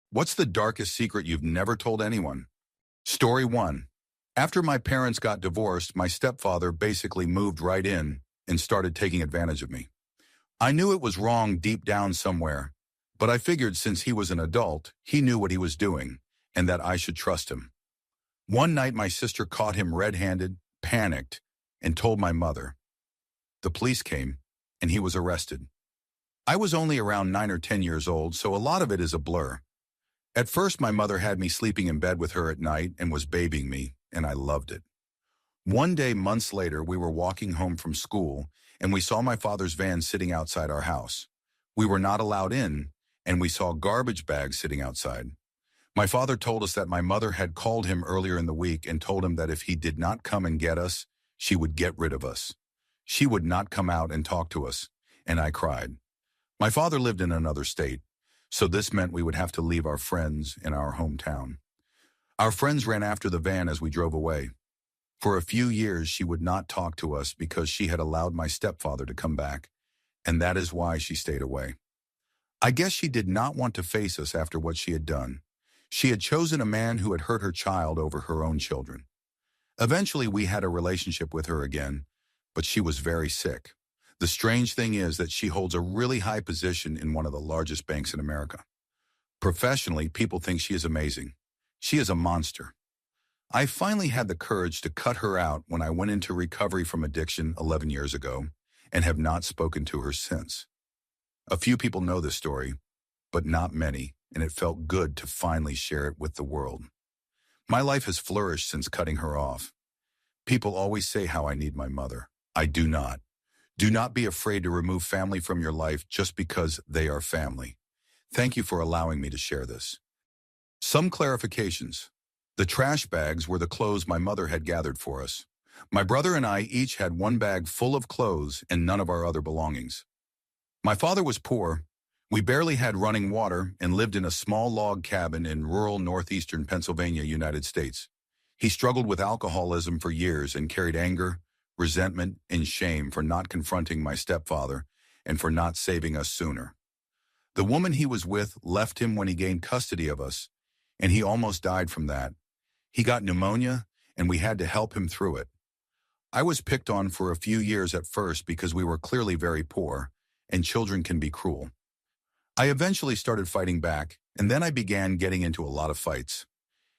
What's the darkest secret you've never told anyone? Story 1. After my parents got divorced, my stepfather basically moved right in and started taking advantage of me. I knew it was wrong deep down somewhere, but I figured since he was an adult, he knew what he was doing, and that I should trust him. One night my sister caught him red-handed, panicked, and told my mother. The police came, and he was arrested. I was only around 9 or 10 years old, so a lot of it is a blur. At first, my mother had me sleeping in bed with her at night and was babying me, and I loved it. One day, months later, we were walking home from school, and we saw my father's van sitting outside our house. We were not allowed in, and we saw garbage bags sitting outside. My father told us that my mother had called him earlier in the week and told him that if he did not come and get us, she would get rid of us. She would not come out and talk to us, and I cried. My father lived in another state, so this meant we would have to leave our friends in our hometown. Our friends ran after the van as we drove away. For a few years, she would not talk to us because she had allowed my stepfather to come back, and that is why she stayed away. I guess she did not want to face us after what she had done. She had chosen a man who had hurt her child over her own children. Eventually, we had a relationship with her again, but she was very sick. The strange thing is that she holds a really high position in one of the largest banks in America. Professionally, people think she is amazing. She is a monster. I finally had the courage to cut her out when I went into recovery from addiction 11 years ago and have not spoken to her since. A few people know this story, but not many, and it felt good to finally share it with the world. My life has flourished since cutting her off. People always say how I need my mother. I do not. Do not be afraid to remove family from your life just because they are family. Thank you for allowing me to share this. Some clarifications. The trash bags were the clothes my mother had gathered for us. My brother and I each had one bag full of clothes and none of our other belongings. My father was poor. We barely had running water and lived in a small log cabin in rural northeastern Pennsylvania, United States. He struggled with alcoholism for years and carried anger, resentment, and shame for not confronting my stepfather and for not saving us sooner. The woman he was with left him when he gained custody of us, and he almost died from that. He got pneumonia, and we had to help him through it. I was picked on for a few years at first because we were clearly very poor, and children can be cruel. I eventually started fighting back, and then I began getting into a lot of fights.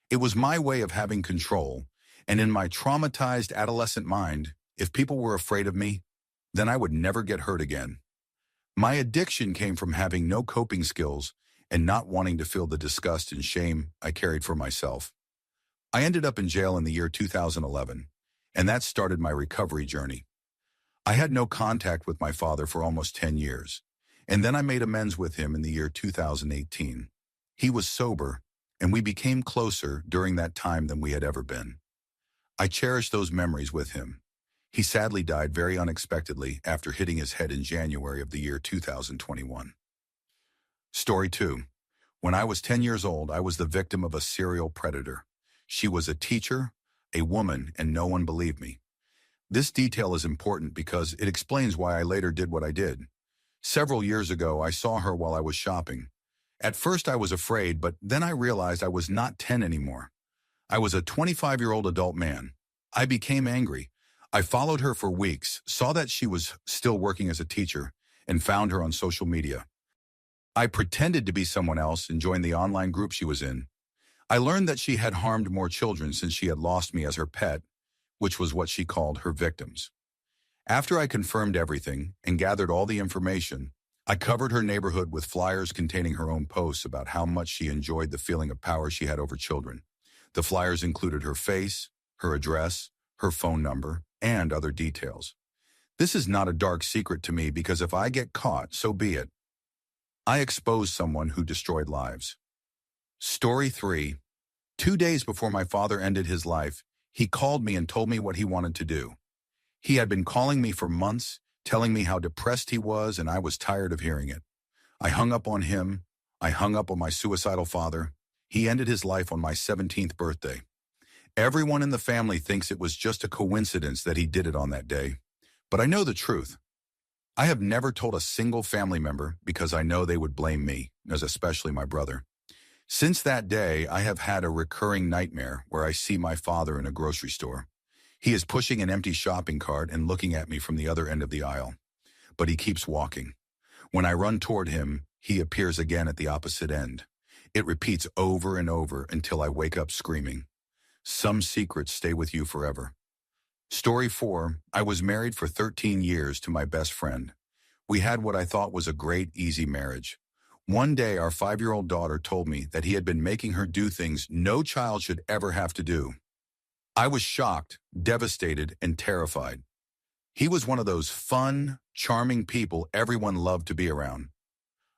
It was my way of having control, and in my traumatized adolescent mind, if people were afraid of me, then I would never get hurt again. My addiction came from having no coping skills and not wanting to feel the disgust and shame I carried for myself. I ended up in jail in the year 2011, and that started my recovery journey. I had no contact with my father for almost 10 years, and then I made amends with him in the year 2018. He was sober, and we became closer during that time than we had ever been. I cherish those memories with him. He sadly died very unexpectedly after hitting his head in January of the year 2021. Story 2. When I was 10 years old, I was the victim of a serial predator. She was a teacher, a woman, and no one believed me. This detail is important because it explains why I later did what I did. Several years ago, I saw her while I was shopping. At first, I was afraid, but then I realized I was not 10 anymore. I was a 25-year-old adult man. I became angry. I followed her for weeks, saw that she was still working as a teacher, and found her on social media. I pretended to be someone else and joined the online group she was in. I learned that she had harmed more children since she had lost me as her pet, which was what she called her victims. After I confirmed everything and gathered all the information, I covered her neighborhood with flyers containing her own posts about how much she enjoyed the feeling of power she had over children. The flyers included her face, her address, her phone number, and other details. This is not a dark secret to me because if I get caught, so be it. I exposed someone who destroyed lives. Story 3. 2 days before my father ended his life, he called me and told me what he wanted to do. He had been calling me for months, telling me how depressed he was, and I was tired of hearing it. I hung up on him. I hung up on my suicidal father. He ended his life on my 17th birthday. Everyone in the family thinks it was just a coincidence that he did it on that day, but I know the truth. I have never told a single family member because I know they would blame me, as especially my brother. Since that day, I have had a recurring nightmare where I see my father in a grocery store. He is pushing an empty shopping cart and looking at me from the other end of the aisle, but he keeps walking. When I run toward him, he appears again at the opposite end. It repeats over and over until I wake up screaming. Some secrets stay with you forever. Story 4. I was married for 13 years to my best friend. We had what I thought was a great, easy marriage. One day, our 5-year-old daughter told me that he had been making her do things no child should ever have to do. I was shocked, devastated, and terrified. He was one of those fun, charming people everyone loved to be around.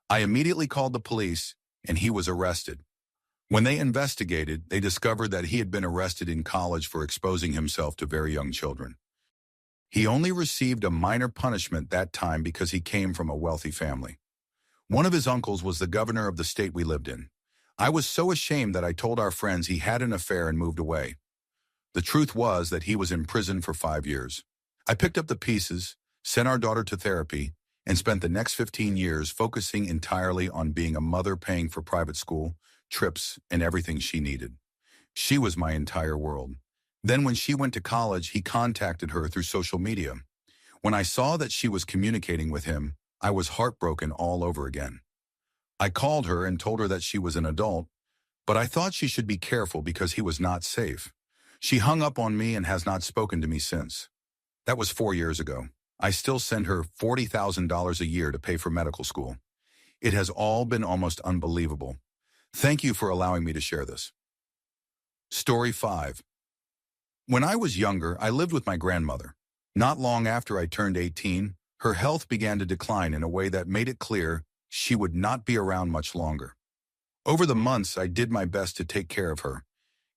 I immediately called the police, and he was arrested. When they investigated, they discovered that he had been arrested in college for exposing himself to very young children. He only received a minor punishment that time because he came from a wealthy family. One of his uncles was the governor of the state we lived in. I was so ashamed that I told our friends he had an affair and moved away. The truth was that he was in prison for 5 years. I picked up the pieces, sent our daughter to therapy, and spent the next 15 years focusing entirely on being a mother, paying for private school, trips, and everything she needed. She was my entire world. Then when she went to college, he contacted her through social media. When I saw that she was communicating with him, I was heartbroken all over again. I called her and told her that she was an adult, but I thought she should be careful because he was not safe. She hung up on me and has not spoken to me since. That was 4 years ago. I still send her $40,000 a year to pay for medical school. It has all been almost unbelievable. Thank you for allowing me to share this. Story 5. When I was younger, I lived with my grandmother. Not long after I turned 18, her health began to decline in a way that made it clear she would not be around much longer. Over the months, I did my best to take care of her,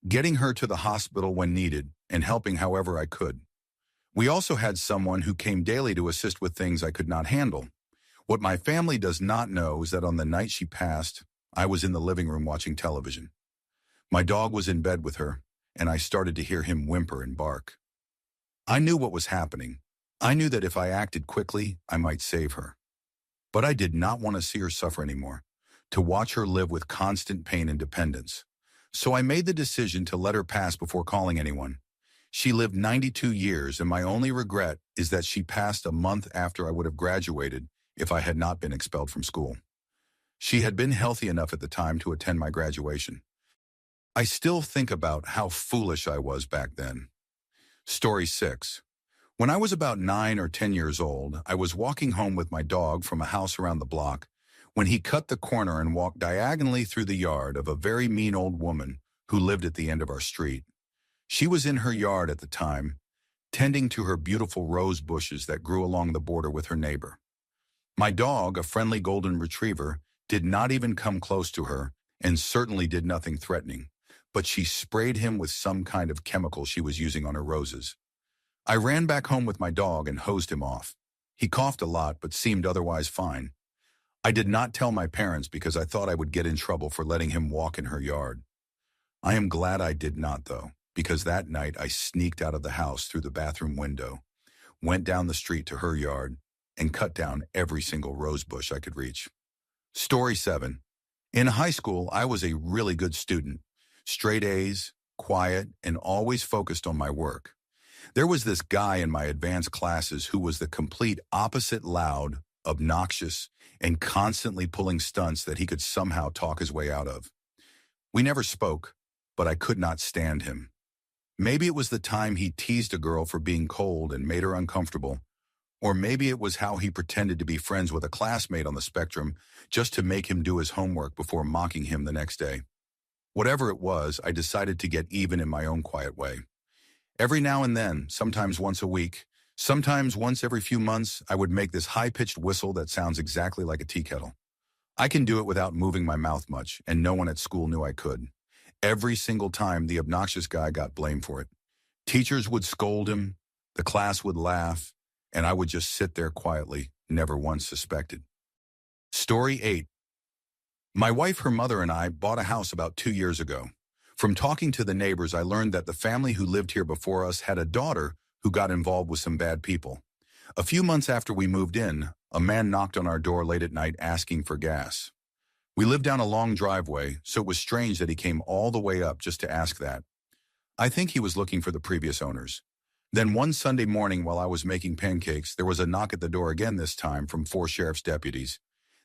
getting her to the hospital when needed and helping however I could. We also had someone who came daily to assist with things I could not handle. What my family does not know is that on the night she passed, I was in the living room watching television. My dog was in bed with her, and I started to hear him whimper and bark. I knew what was happening. I knew that if I acted quickly, I might save her. But I did not want to see her suffer anymore, to watch her live with constant pain and dependence. So I made the decision to let her pass before calling anyone. She lived 92 years, and my only regret is that she passed a month after I would have graduated if I had not been expelled from school. She had been healthy enough at the time to attend my graduation. I still think about how foolish I was back then. Story 6. When I was about 9 or 10 years old, I was walking home with my dog from a house around the block when he cut the corner and walked diagonally through the yard of a very mean old woman who lived at the end of our street. She was in her yard at the time, tending to her beautiful rose bushes that grew along the border with her neighbor. My dog, a friendly golden retriever, did not even come close to her and certainly did nothing threatening, but she sprayed him with some kind of chemical she was using on her roses. I ran back home with my dog and hosed him off. He coughed a lot but seemed otherwise fine. I did not tell my parents because I thought I would get in trouble for letting him walk in her yard. I am glad I did not, though, because that night I sneaked out of the house through the bathroom window, went down the street to her yard, and cut down every single rose bush I could reach. Story 7. In high school, I was a really good student, straight A's, quiet, and always focused on my work. There was this guy in my advanced classes who was the complete opposite: loud, obnoxious, and constantly pulling stunts that he could somehow talk his way out of. We never spoke, but I could not stand him. Maybe it was the time he teased a girl for being cold and made her uncomfortable, or maybe it was how he pretended to be friends with a classmate on the spectrum just to make him do his homework before mocking him the next day. Whatever it was, I decided to get even in my own quiet way. Every now and then, sometimes once a week, sometimes once every few months, I would make this high-pitched whistle that sounds exactly like a tea kettle. I can do it without moving my mouth much, and no one at school knew I could. Every single time, the obnoxious guy got blamed for it. Teachers would scold him, the class would laugh, and I would just sit there quietly, never once suspected. Story 8. My wife, her mother, and I bought a house about 2 years ago. From talking to the neighbors, I learned that the family who lived here before us had a daughter who got involved with some bad people. A few months after we moved in, a man knocked on our door late at night asking for gas. We lived down a long driveway, so it was strange that he came all the way up just to ask that. I think he was looking for the previous owners. Then one Sunday morning while I was making pancakes, there was a knock at the door again, this time from 4 sheriff's deputies.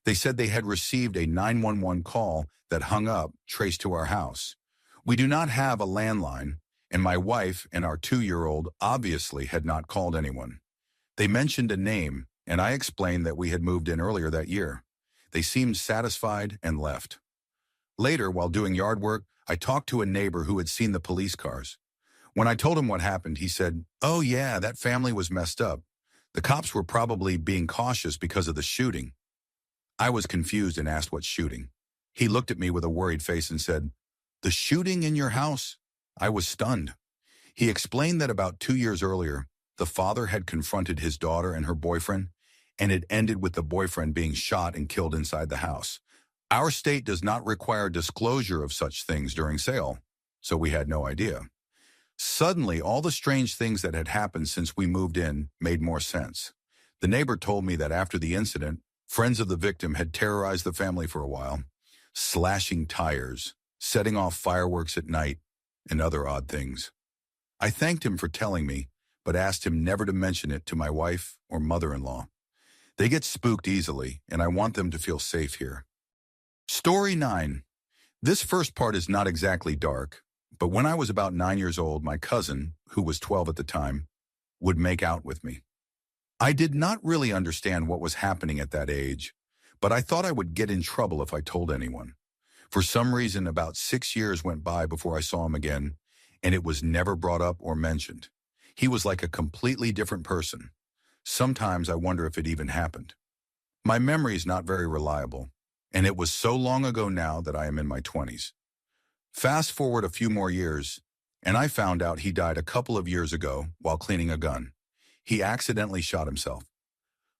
They said they had received a 911 call that hung up, traced to our house. We do not have a landline, and my wife and our 2-year-old obviously had not called anyone. They mentioned a name, and I explained that we had moved in earlier that year. They seemed satisfied and left. Later, while doing yard work, I talked to a neighbor who had seen the police cars. When I told him what happened, he said, "Oh yeah, that family was messed up. The cops were probably being cautious because of the shooting." I was confused and asked what shooting. He looked at me with a worried face and said, "The shooting in your house?" I was stunned. He explained that about 2 years earlier, the father had confronted his daughter and her boyfriend, and it ended with the boyfriend being shot and killed inside the house. Our state does not require disclosure of such things during sale, so we had no idea. Suddenly, all the strange things that had happened since we moved in made more sense. The neighbor told me that after the incident, friends of the victim had terrorized the family for a while, slashing tires, setting off fireworks at night, and other odd things. I thanked him for telling me, but asked him never to mention it to my wife or mother-in-law. They get spooked easily, and I want them to feel safe here. Story 9. This first part is not exactly dark, but when I was about 9 years old, my cousin, who was 12 at the time, would make out with me. I did not really understand what was happening at that age, but I thought I would get in trouble if I told anyone. For some reason, about 6 years went by before I saw him again, and it was never brought up or mentioned. He was like a completely different person. Sometimes I wonder if it even happened. My memory is not very reliable, and it was so long ago now that I am in my 20s. Fast forward a few more years, and I found out he died a couple of years ago while cleaning a gun. He accidentally shot himself.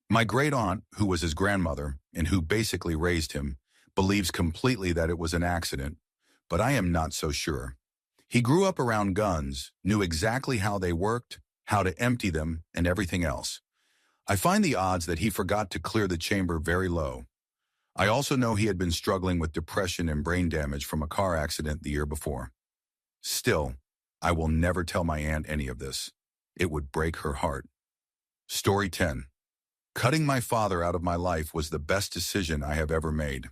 My great aunt, who was his grandmother and who basically raised him, believes completely that it was an accident, but I am not so sure. He grew up around guns, knew exactly how they worked, how to empty them, and everything else. I find the odds that he forgot to clear the chamber very low. I also know he had been struggling with depression and brain damage from a car accident the year before. Still, I will never tell my aunt any of this. It would break her heart. Story 10. Cutting my father out of my life was the best decision I have ever made.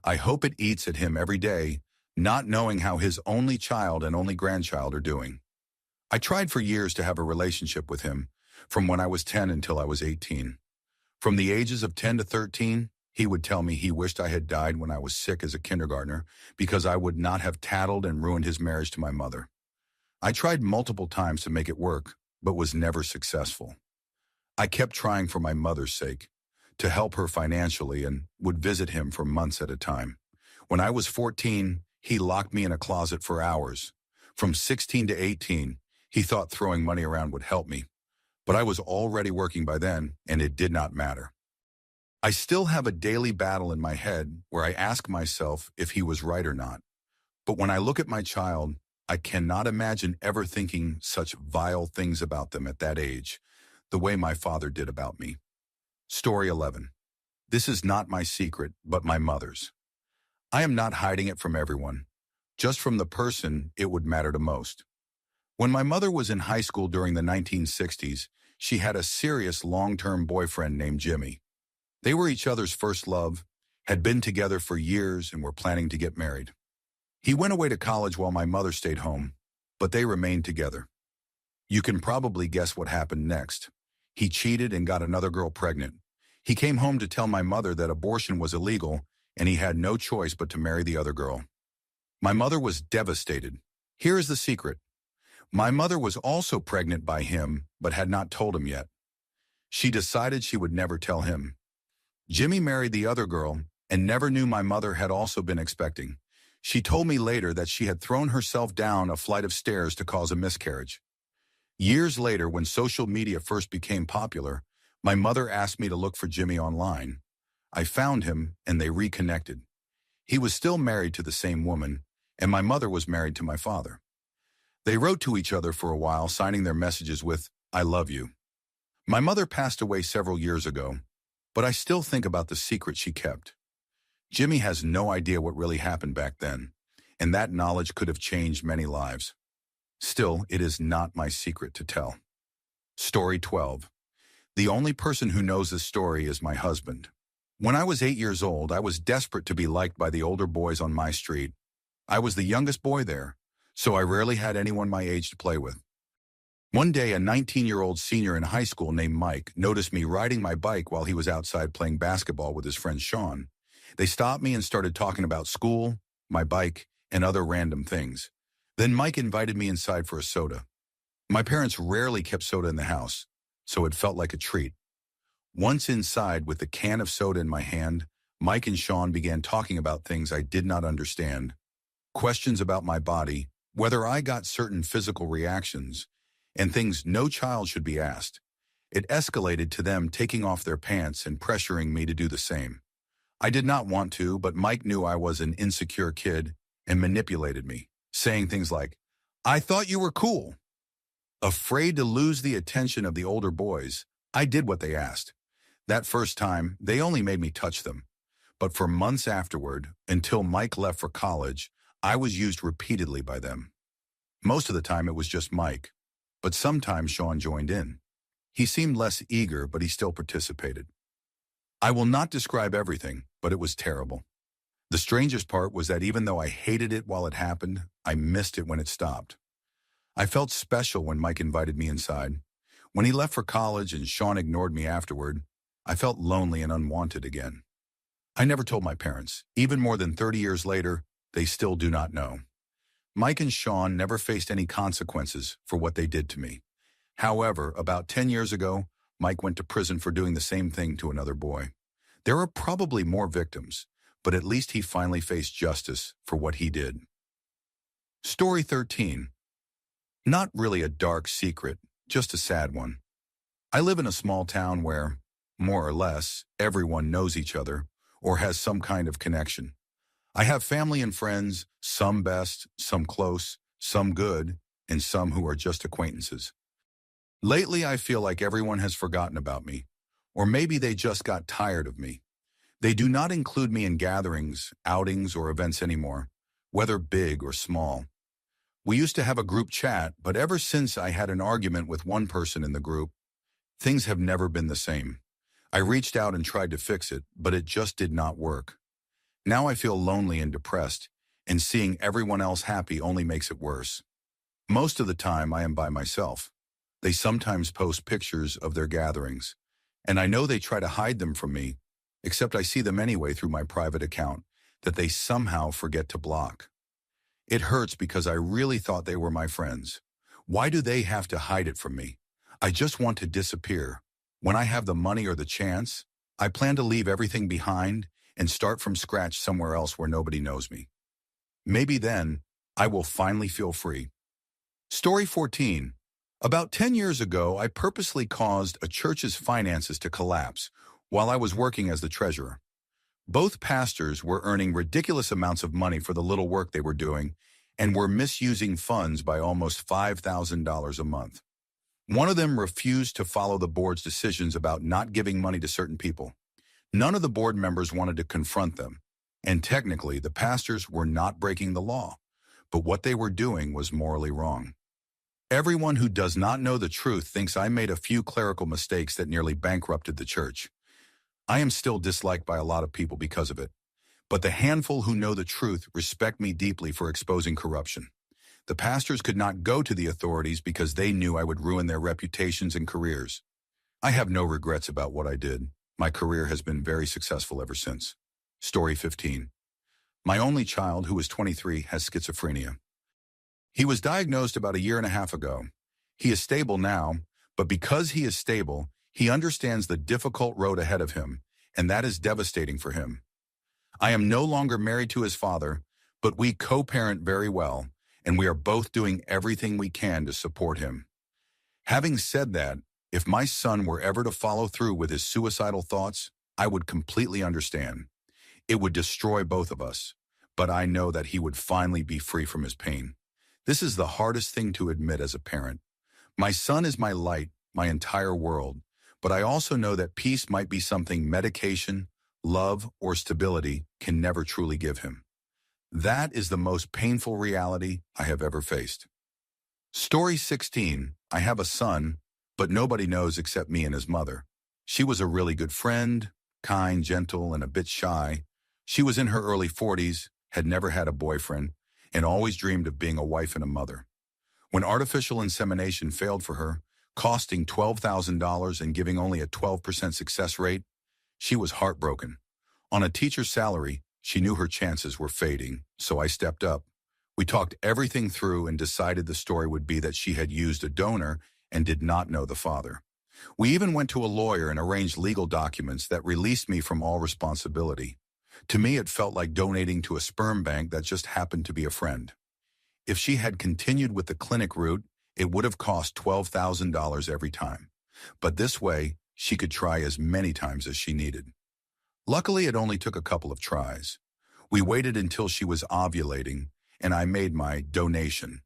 I hope it eats at him every day, not knowing how his only child and only grandchild are doing. I tried for years to have a relationship with him, from when I was 10 until I was 18. From the ages of 10 to 13, he would tell me he wished I had died when I was sick as a kindergartner because I would not have tattled and ruined his marriage to my mother. I tried multiple times to make it work, but was never successful. I kept trying for my mother's sake, to help her financially, and would visit him for months at a time. When I was 14, he locked me in a closet for hours. From 16 to 18, he thought throwing money around would help me. But I was already working by then, and it did not matter. I still have a daily battle in my head where I ask myself if he was right or not. But when I look at my child, I cannot imagine ever thinking such vile things about them at that age, the way my father did about me. Story 11. This is not my secret, but my mother's. I am not hiding it from everyone, just from the person it would matter to most. When my mother was in high school during the 1960s, she had a serious long-term boyfriend named Jimmy. They were each other's first love, had been together for years, and were planning to get married. He went away to college while my mother stayed home, but they remained together. You can probably guess what happened next. He cheated and got another girl pregnant. He came home to tell my mother that abortion was illegal, and he had no choice but to marry the other girl. My mother was devastated. Here is the secret. My mother was also pregnant by him, but had not told him yet. She decided she would never tell him. Jimmy married the other girl and never knew my mother had also been expecting. She told me later that she had thrown herself down a flight of stairs to cause a miscarriage. Years later, when social media first became popular, my mother asked me to look for Jimmy online. I found him, and they reconnected. He was still married to the same woman, and my mother was married to my father. They wrote to each other for a while, signing their messages with, "I love you." My mother passed away several years ago, but I still think about the secret she kept. Jimmy has no idea what really happened back then, and that knowledge could have changed many lives. Still, it is not my secret to tell. Story 12. The only person who knows this story is my husband. When I was 8 years old, I was desperate to be liked by the older boys on my street. I was the youngest boy there, so I rarely had anyone my age to play with. One day, a 19-year-old senior in high school named Mike noticed me riding my bike while he was outside playing basketball with his friend Sean. They stopped me and started talking about school, my bike, and other random things. Then Mike invited me inside for a soda. My parents rarely kept soda in the house, so it felt like a treat. Once inside with the can of soda in my hand, Mike and Sean began talking about things I did not understand. Questions about my body, whether I got certain physical reactions, and things no child should be asked. It escalated to them taking off their pants and pressuring me to do the same. I did not want to, but Mike knew I was an insecure kid and manipulated me, saying things like, "I thought you were cool." Afraid to lose the attention of the older boys, I did what they asked. That first time, they only made me touch them. But for months afterward, until Mike left for college, I was used repeatedly by them. Most of the time it was just Mike, but sometimes Sean joined in. He seemed less eager, but he still participated. I will not describe everything, but it was terrible. The strangest part was that even though I hated it while it happened, I missed it when it stopped. I felt special when Mike invited me inside. When he left for college and Sean ignored me afterward, I felt lonely and unwanted again. I never told my parents. Even more than 30 years later, they still do not know. Mike and Sean never faced any consequences for what they did to me. However, about 10 years ago, Mike went to prison for doing the same thing to another boy. There are probably more victims, but at least he finally faced justice for what he did. Story 13. Not really a dark secret, just a sad one. I live in a small town where, more or less, everyone knows each other or has some kind of connection. I have family and friends, some best, some close, some good, and some who are just acquaintances. Lately, I feel like everyone has forgotten about me, or maybe they just got tired of me. They do not include me in gatherings, outings, or events anymore, whether big or small. We used to have a group chat, but ever since I had an argument with one person in the group, things have never been the same. I reached out and tried to fix it, but it just did not work. Now I feel lonely and depressed, and seeing everyone else happy only makes it worse. Most of the time, I am by myself. They sometimes post pictures of their gatherings, and I know they try to hide them from me, except I see them anyway through my private account that they somehow forget to block. It hurts because I really thought they were my friends. Why do they have to hide it from me? I just want to disappear. When I have the money or the chance, I plan to leave everything behind and start from scratch somewhere else where nobody knows me. Maybe then, I will finally feel free. Story 14. About 10 years ago, I purposely caused a church's finances to collapse while I was working as the treasurer. Both pastors were earning ridiculous amounts of money for the little work they were doing and were misusing funds by almost $5,000 a month. One of them refused to follow the board's decisions about not giving money to certain people. None of the board members wanted to confront them, and technically the pastors were not breaking the law, but what they were doing was morally wrong. Everyone who does not know the truth thinks I made a few clerical mistakes that nearly bankrupted the church. I am still disliked by a lot of people because of it, but the handful who know the truth respect me deeply for exposing corruption. The pastors could not go to the authorities because they knew I would ruin their reputations and careers. I have no regrets about what I did. My career has been very successful ever since. Story 15. My only child, who is 23, has schizophrenia. He was diagnosed about 1.5 years ago. He is stable now, but because he is stable, he understands the difficult road ahead of him, and that is devastating for him. I am no longer married to his father, but we co-parent very well, and we are both doing everything we can to support him. Having said that, if my son were ever to follow through with his suicidal thoughts, I would completely understand. It would destroy both of us, but I know that he would finally be free from his pain. This is the hardest thing to admit as a parent. My son is my light, my entire world, but I also know that peace might be something medication, love, or stability can never truly give him. That is the most painful reality I have ever faced. Story 16. I have a son, but nobody knows except me and his mother. She was a really good friend, kind, gentle, and a bit shy. She was in her early 40s, had never had a boyfriend, and always dreamed of being a wife and a mother. When artificial insemination failed for her, costing $12,000 and giving only a 12% success rate, she was heartbroken. On a teacher's salary, she knew her chances were fading, so I stepped up. We talked everything through and decided the story would be that she had used a donor and did not know the father. We even went to a lawyer and arranged legal documents that released me from all responsibility. To me, it felt like donating to a sperm bank that just happened to be a friend. If she had continued with the clinic route, it would have cost $12,000 every time. But this way, she could try as many times as she needed. Luckily, it only took a couple of tries. We waited until she was ovulating, and I made my donation.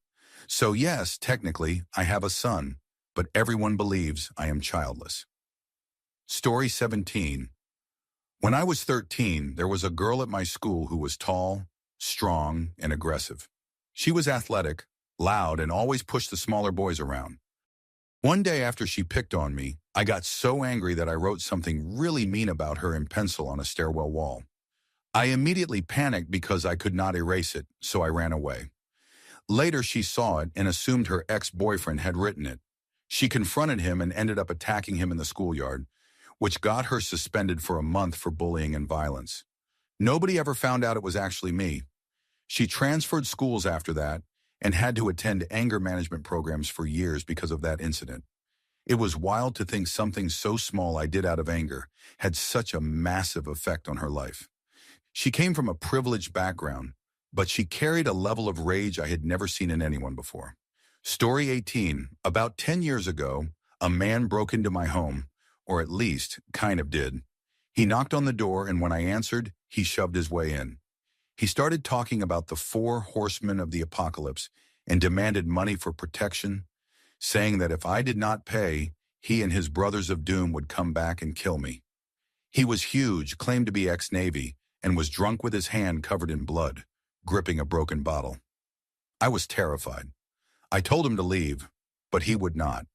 So yes, technically, I have a son, but everyone believes I am childless. Story 17. When I was 13, there was a girl at my school who was tall, strong, and aggressive. She was athletic, loud, and always pushed the smaller boys around. One day after she picked on me, I got so angry that I wrote something really mean about her in pencil on a stairwell wall. I immediately panicked because I could not erase it, so I ran away. Later, she saw it and assumed her ex-boyfriend had written it. She confronted him and ended up attacking him in the schoolyard, which got her suspended for a month for bullying and violence. Nobody ever found out it was actually me. She transferred schools after that and had to attend anger management programs for years because of that incident. It was wild to think something so small I did out of anger had such a massive effect on her life. She came from a privileged background, but she carried a level of rage I had never seen in anyone before. Story 18. About 10 years ago, a man broke into my home, or at least kind of did. He knocked on the door, and when I answered, he shoved his way in. He started talking about the 4 horsemen of the apocalypse and demanded money for protection, saying that if I did not pay, he and his brothers of doom would come back and kill me. He was huge, claimed to be ex-Navy, and was drunk with his hand covered in blood, gripping a broken bottle. I was terrified. I told him to leave, but he would not.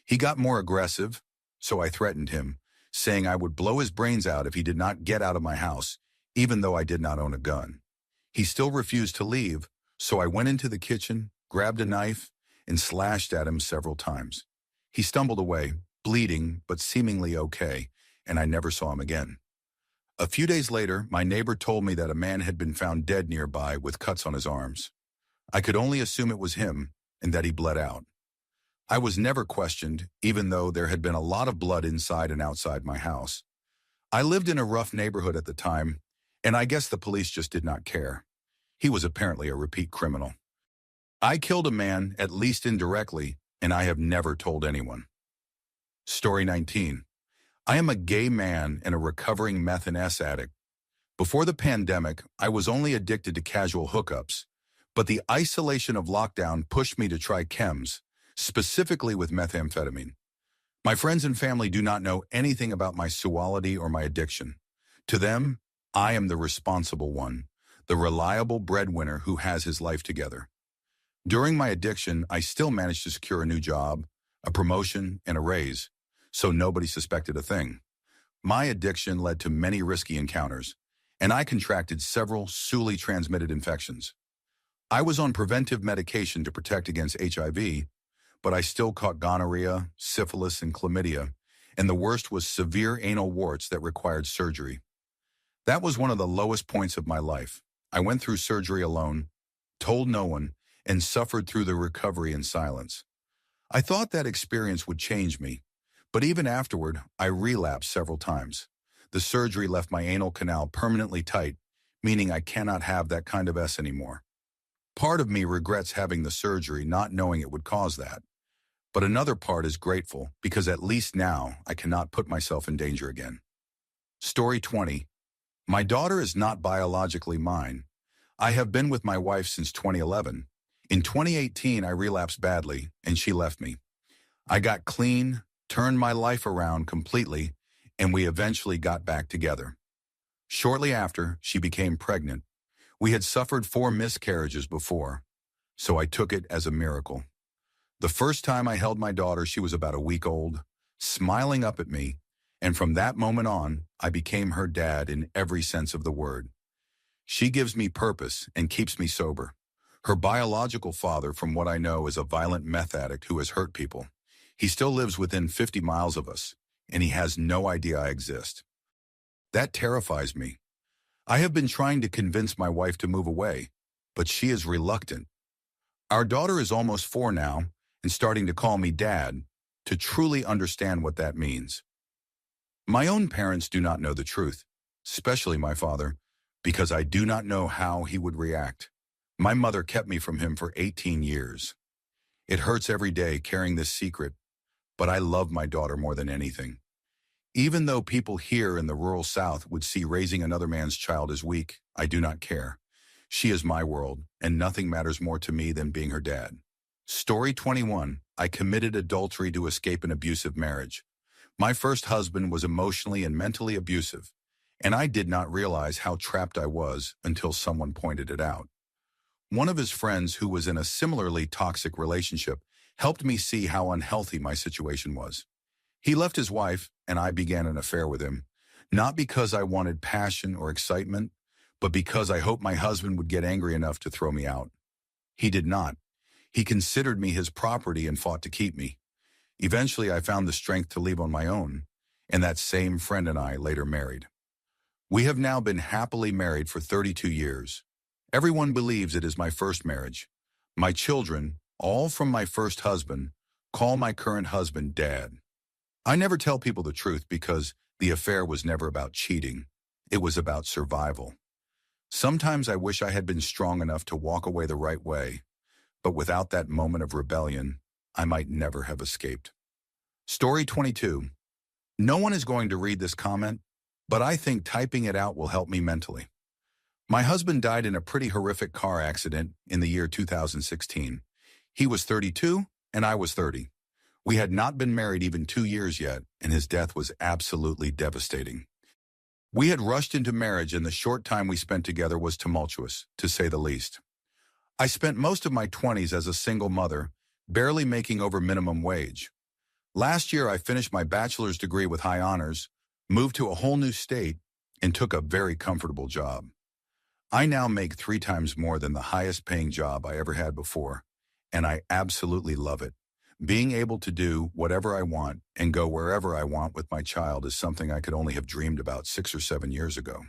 He got more aggressive, so I threatened him, saying I would blow his brains out if he did not get out of my house, even though I did not own a gun. He still refused to leave, so I went into the kitchen, grabbed a knife, and slashed at him several times. He stumbled away, bleeding but seemingly okay, and I never saw him again. A few days later, my neighbor told me that a man had been found dead nearby with cuts on his arms. I could only assume it was him and that he bled out. I was never questioned, even though there had been a lot of blood inside and outside my house. I lived in a rough neighborhood at the time, and I guess the police just did not care. He was apparently a repeat criminal. I killed a man, at least indirectly, and I have never told anyone. Story 19. I am a gay man and a recovering meth and S addict. Before the pandemic, I was only addicted to casual hookups, but the isolation of lockdown pushed me to try chems, specifically with methamphetamine. My friends and family do not know anything about my sexuality or my addiction. To them, I am the responsible one, the reliable breadwinner who has his life together. During my addiction, I still managed to secure a new job, a promotion, and a raise, so nobody suspected a thing. My addiction led to many risky encounters, and I contracted several sexually transmitted infections. I was on preventive medication to protect against HIV, but I still caught gonorrhea, syphilis, and chlamydia, and the worst was severe anal warts that required surgery. That was one of the lowest points of my life. I went through surgery alone, told no one, and suffered through the recovery in silence. I thought that experience would change me, but even afterward, I relapsed several times. The surgery left my anal canal permanently tight, meaning I cannot have that kind of S anymore. Part of me regrets having the surgery, not knowing it would cause that. But another part is grateful, because at least now I cannot put myself in danger again. Story 20. My daughter is not biologically mine. I have been with my wife since 2011. In 2018, I relapsed badly, and she left me. I got clean, turned my life around completely, and we eventually got back together. Shortly after, she became pregnant. We had suffered 4 miscarriages before, so I took it as a miracle. The first time I held my daughter, she was about a week old, smiling up at me, and from that moment on, I became her dad in every sense of the word. She gives me purpose and keeps me sober. Her biological father, from what I know, is a violent meth addict who has hurt people. He still lives within 50 miles of us, and he has no idea I exist. That terrifies me. I have been trying to convince my wife to move away, but she is reluctant. Our daughter is almost 4 now and starting to call me dad to truly understand what that means. My own parents do not know the truth, especially my father, because I do not know how he would react. My mother kept me from him for 18 years. It hurts every day carrying this secret, but I love my daughter more than anything. Even though people here in the rural South would see raising another man's child as weak, I do not care. She is my world, and nothing matters more to me than being her dad. Story 21. I committed adultery to escape an abusive marriage. My first husband was emotionally and mentally abusive, and I did not realize how trapped I was until someone pointed it out. One of his friends who was in a similarly toxic relationship helped me see how unhealthy my situation was. He left his wife, and I began an affair with him, not because I wanted passion or excitement, but because I hoped my husband would get angry enough to throw me out. He did not. He considered me his property and fought to keep me. Eventually, I found the strength to leave on my own, and that same friend and I later married. We have now been happily married for 32 years. Everyone believes it is my first marriage. My children, all from my first husband, call my current husband Dad. I never tell people the truth because the affair was never about cheating. It was about survival. Sometimes I wish I had been strong enough to walk away the right way, but without that moment of rebellion, I might never have escaped. Story 22. No one is going to read this comment, but I think typing it out will help me mentally. My husband died in a pretty horrific car accident in the year 2016. He was 32 and I was 30. We had not been married even 2 years yet, and his death was absolutely devastating. We had rushed into marriage, and the short time we spent together was tumultuous, to say the least. I spent most of my 20s as a single mother, barely making over minimum wage. Last year, I finished my bachelor's degree with high honors, moved to a whole new state, and took a very comfortable job. I now make 3 times more than the highest paying job I ever had before, and I absolutely love it. Being able to do whatever I want and go wherever I want with my child is something I could only have dreamed about 6 or 7 years ago.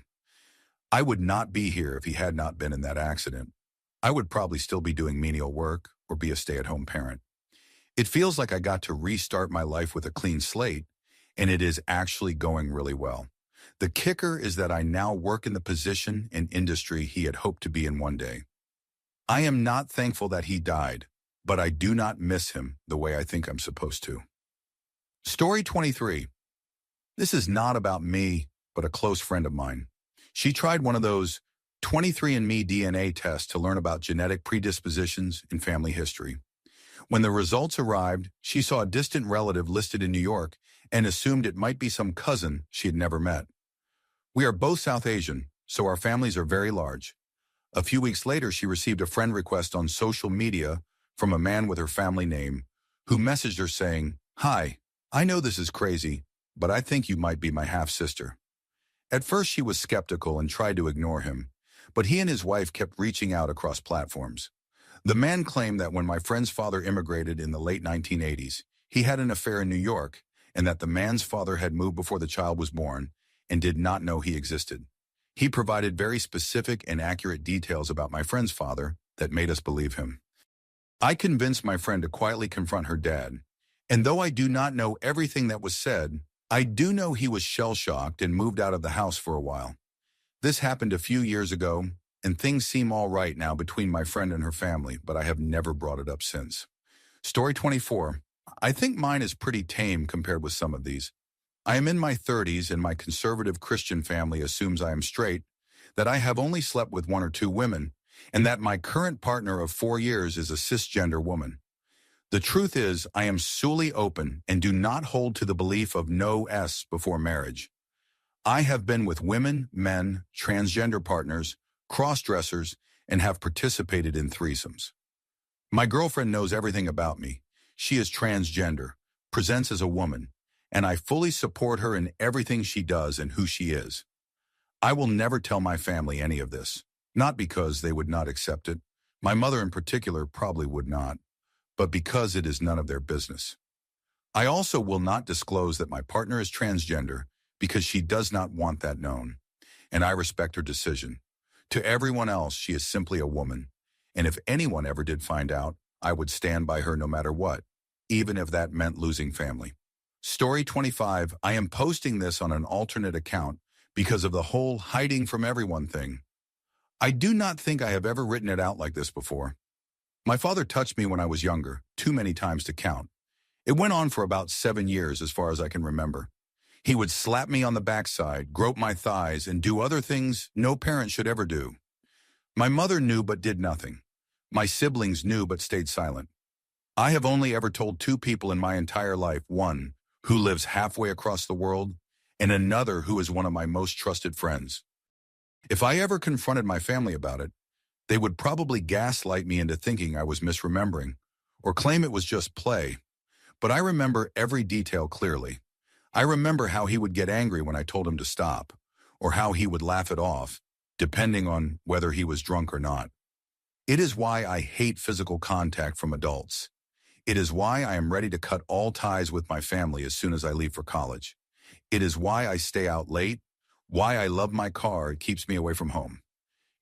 I would not be here if he had not been in that accident. I would probably still be doing menial work or be a stay-at-home parent. It feels like I got to restart my life with a clean slate, and it is actually going really well. The kicker is that I now work in the position and industry he had hoped to be in one day. I am not thankful that he died, but I do not miss him the way I think I'm supposed to. Story 23. This is not about me, but a close friend of mine. She tried one of those 23andMe DNA tests to learn about genetic predispositions and family history. When the results arrived, she saw a distant relative listed in New York and assumed it might be some cousin she had never met. We are both South Asian, so our families are very large. A few weeks later, she received a friend request on social media from a man with her family name who messaged her saying, "Hi, I know this is crazy, but I think you might be my half-sister." At first, she was skeptical and tried to ignore him, but he and his wife kept reaching out across platforms. The man claimed that when my friend's father immigrated in the late 1980s, he had an affair in New York, and that the man's father had moved before the child was born and did not know he existed. He provided very specific and accurate details about my friend's father that made us believe him. I convinced my friend to quietly confront her dad, and though I do not know everything that was said, I do know he was shell-shocked and moved out of the house for a while. This happened a few years ago, and things seem all right now between my friend and her family, but I have never brought it up since. Story 24. I think mine is pretty tame compared with some of these. I am in my 30s, and my conservative Christian family assumes I am straight, that I have only slept with 1 or 2 women, and that my current partner of 4 years is a cisgender woman. The truth is, I am solely open and do not hold to the belief of no S before marriage. I have been with women, men, transgender partners, cross-dressers, and have participated in threesomes. My girlfriend knows everything about me. She is transgender, presents as a woman, and I fully support her in everything she does and who she is. I will never tell my family any of this, not because they would not accept it. My mother in particular probably would not, but because it is none of their business. I also will not disclose that my partner is transgender because she does not want that known, and I respect her decision. To everyone else, she is simply a woman, and if anyone ever did find out, I would stand by her no matter what, even if that meant losing family. Story 25, I am posting this on an alternate account because of the whole hiding from everyone thing. I do not think I have ever written it out like this before. My father touched me when I was younger, too many times to count. It went on for about 7 years as far as I can remember. He would slap me on the backside, grope my thighs, and do other things no parent should ever do. My mother knew but did nothing. My siblings knew but stayed silent. I have only ever told 2 people in my entire life, one who lives halfway across the world, and another who is one of my most trusted friends. If I ever confronted my family about it, they would probably gaslight me into thinking I was misremembering, or claim it was just play. But I remember every detail clearly. I remember how he would get angry when I told him to stop, or how he would laugh it off, depending on whether he was drunk or not. It is why I hate physical contact from adults. It is why I am ready to cut all ties with my family as soon as I leave for college. It is why I stay out late, why I love my car, it keeps me away from home.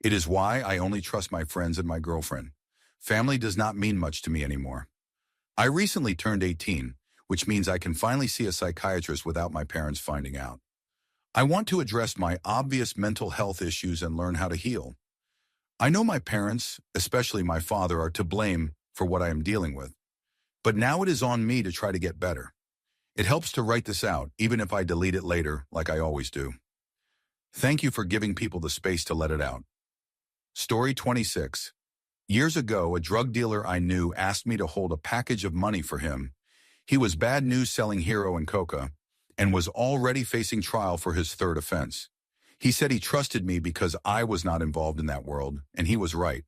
It is why I only trust my friends and my girlfriend. Family does not mean much to me anymore. I recently turned 18, which means I can finally see a psychiatrist without my parents finding out. I want to address my obvious mental health issues and learn how to heal. I know my parents, especially my father, are to blame for what I am dealing with. But now it is on me to try to get better. It helps to write this out, even if I delete it later, like I always do. Thank you for giving people the space to let it out. Story 26. Years ago, a drug dealer I knew asked me to hold a package of money for him. He was bad news selling hero and coca, and was already facing trial for his 3rd offense. He said he trusted me because I was not involved in that world, and he was right.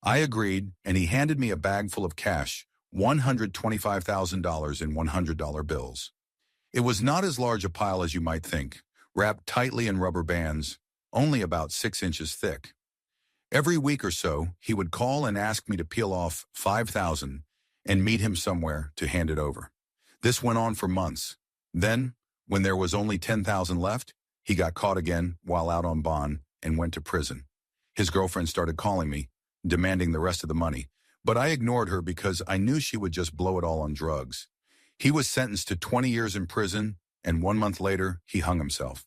I agreed, and he handed me a bag full of cash, $125,000 in $100 bills. It was not as large a pile as you might think, wrapped tightly in rubber bands, only about 6 inches thick. Every week or so, he would call and ask me to peel off $5,000 and meet him somewhere to hand it over. This went on for months. Then, when there was only $10,000 left, he got caught again while out on bond and went to prison. His girlfriend started calling me, demanding the rest of the money, but I ignored her because I knew she would just blow it all on drugs. He was sentenced to 20 years in prison, and 1 month later, he hung himself.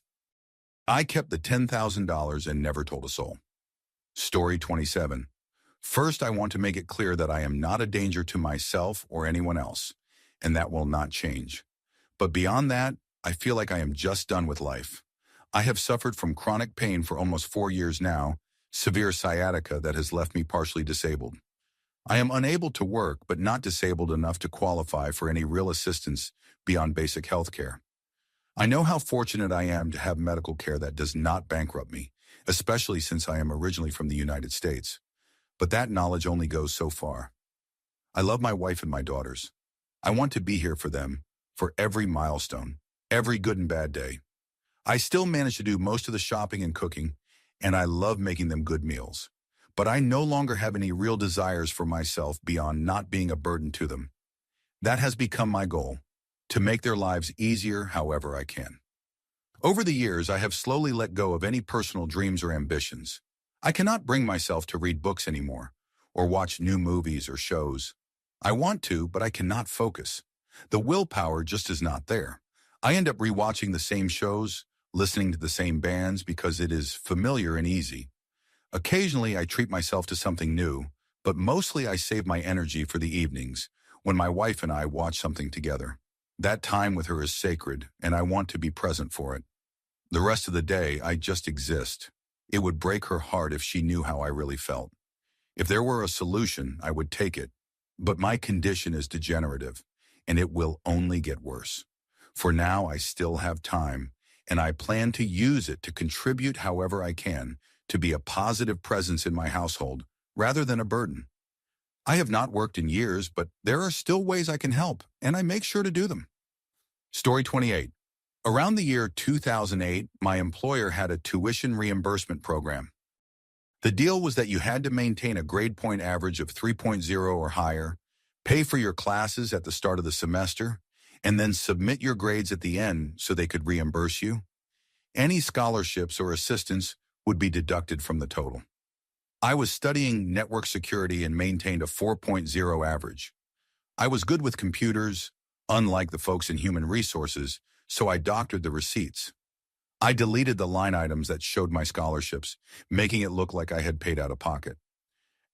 I kept the $10,000 and never told a soul. Story 27. First, I want to make it clear that I am not a danger to myself or anyone else, and that will not change. But beyond that, I feel like I am just done with life. I have suffered from chronic pain for almost 4 years now, severe sciatica that has left me partially disabled. I am unable to work, but not disabled enough to qualify for any real assistance beyond basic health care. I know how fortunate I am to have medical care that does not bankrupt me, especially since I am originally from the United States. But that knowledge only goes so far. I love my wife and my daughters. I want to be here for them, for every milestone, every good and bad day. I still manage to do most of the shopping and cooking, and I love making them good meals. But I no longer have any real desires for myself beyond not being a burden to them. That has become my goal, to make their lives easier however I can. Over the years, I have slowly let go of any personal dreams or ambitions. I cannot bring myself to read books anymore, or watch new movies or shows. I want to, but I cannot focus. The willpower just is not there. I end up rewatching the same shows, listening to the same bands because it is familiar and easy. Occasionally, I treat myself to something new, but mostly I save my energy for the evenings, when my wife and I watch something together. That time with her is sacred, and I want to be present for it. The rest of the day, I just exist. It would break her heart if she knew how I really felt. If there were a solution, I would take it. But my condition is degenerative, and it will only get worse. For now, I still have time, and I plan to use it to contribute however I can to be a positive presence in my household rather than a burden. I have not worked in years, but there are still ways I can help, and I make sure to do them. Story 28. Around the year 2008, my employer had a tuition reimbursement program. The deal was that you had to maintain a grade point average of 3.0 or higher, pay for your classes at the start of the semester, and then submit your grades at the end so they could reimburse you. Any scholarships or assistance would be deducted from the total. I was studying network security and maintained a 4.0 average. I was good with computers, unlike the folks in human resources, so I doctored the receipts. I deleted the line items that showed my scholarships, making it look like I had paid out of pocket.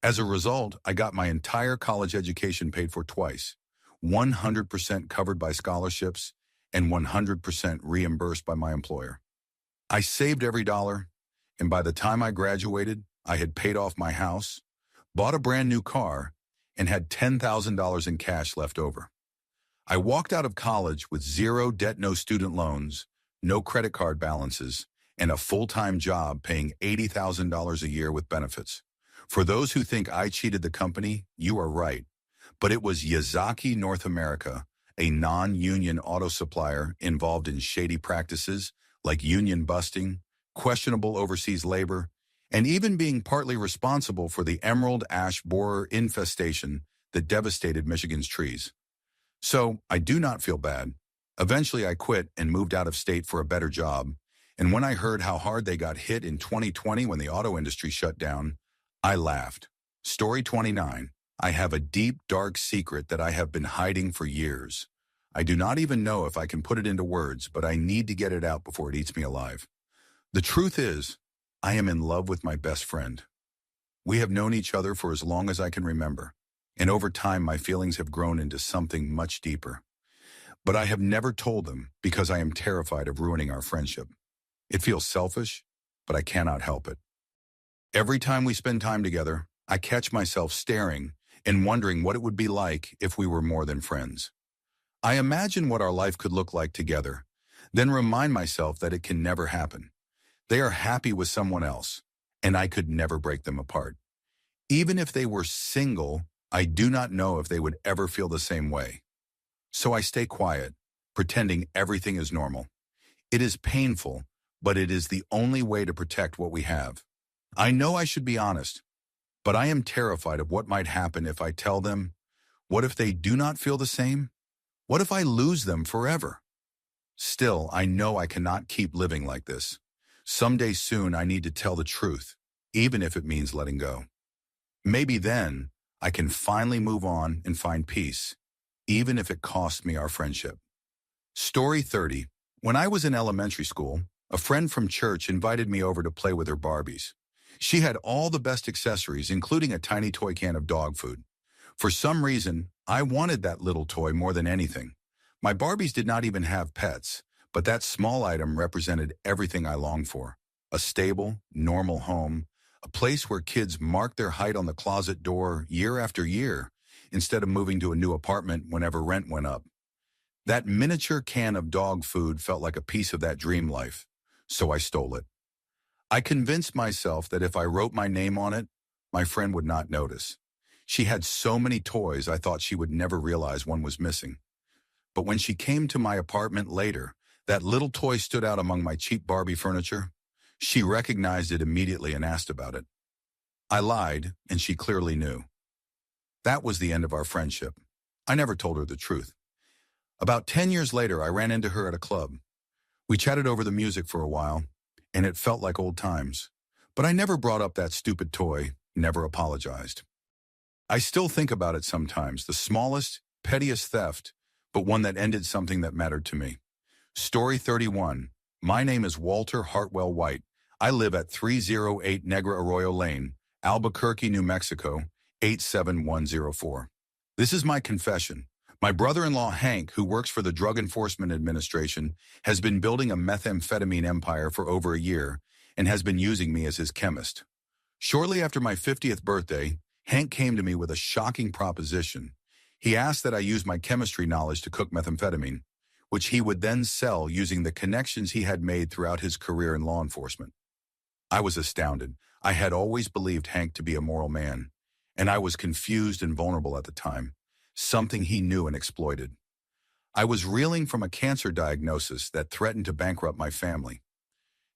As a result, I got my entire college education paid for twice, 100% covered by scholarships and 100% reimbursed by my employer. I saved every dollar, and by the time I graduated, I had paid off my house, bought a brand new car, and had $10,000 in cash left over. I walked out of college with zero debt, no student loans, no credit card balances, and a full-time job paying $80,000 a year with benefits. For those who think I cheated the company, you are right. But it was Yazaki North America, a non-union auto supplier involved in shady practices like union busting, questionable overseas labor, and even being partly responsible for the emerald ash borer infestation that devastated Michigan's trees. So I do not feel bad. Eventually, I quit and moved out of state for a better job, and when I heard how hard they got hit in 2020 when the auto industry shut down, I laughed. Story 29. I have a deep, dark secret that I have been hiding for years. I do not even know if I can put it into words, but I need to get it out before it eats me alive. The truth is, I am in love with my best friend. We have known each other for as long as I can remember, and over time my feelings have grown into something much deeper. But I have never told them because I am terrified of ruining our friendship. It feels selfish, but I cannot help it. Every time we spend time together, I catch myself staring and wondering what it would be like if we were more than friends. I imagine what our life could look like together, then remind myself that it can never happen. They are happy with someone else, and I could never break them apart. Even if they were single, I do not know if they would ever feel the same way. So I stay quiet, pretending everything is normal. It is painful, but it is the only way to protect what we have. I know I should be honest, but I am terrified of what might happen if I tell them. What if they do not feel the same? What if I lose them forever? Still, I know I cannot keep living like this. Someday soon I need to tell the truth, even if it means letting go. Maybe then I can finally move on and find peace, even if it costs me our friendship. Story 30. When I was in elementary school, a friend from church invited me over to play with her Barbies. She had all the best accessories, including a tiny toy can of dog food. For some reason, I wanted that little toy more than anything. My Barbies did not even have pets, but that small item represented everything I longed for. A stable, normal home, a place where kids marked their height on the closet door year after year, instead of moving to a new apartment whenever rent went up. That miniature can of dog food felt like a piece of that dream life, so I stole it. I convinced myself that if I wrote my name on it, my friend would not notice. She had so many toys I thought she would never realize one was missing. But when she came to my apartment later, that little toy stood out among my cheap Barbie furniture. She recognized it immediately and asked about it. I lied, and she clearly knew. That was the end of our friendship. I never told her the truth. About 10 years later, I ran into her at a club. We chatted over the music for a while, and it felt like old times. But I never brought up that stupid toy, never apologized. I still think about it sometimes, the smallest, pettiest theft, but one that ended something that mattered to me. Story 31. My name is Walter Hartwell White. I live at 308 Negra Arroyo Lane, Albuquerque, New Mexico, 87104. This is my confession. My brother-in-law Hank, who works for the Drug Enforcement Administration, has been building a methamphetamine empire for over a year and has been using me as his chemist. Shortly after my 50th birthday, Hank came to me with a shocking proposition. He asked that I use my chemistry knowledge to cook methamphetamine, which he would then sell using the connections he had made throughout his career in law enforcement. I was astounded. I had always believed Hank to be a moral man, and I was confused and vulnerable at the time, something he knew and exploited. I was reeling from a cancer diagnosis that threatened to bankrupt my family.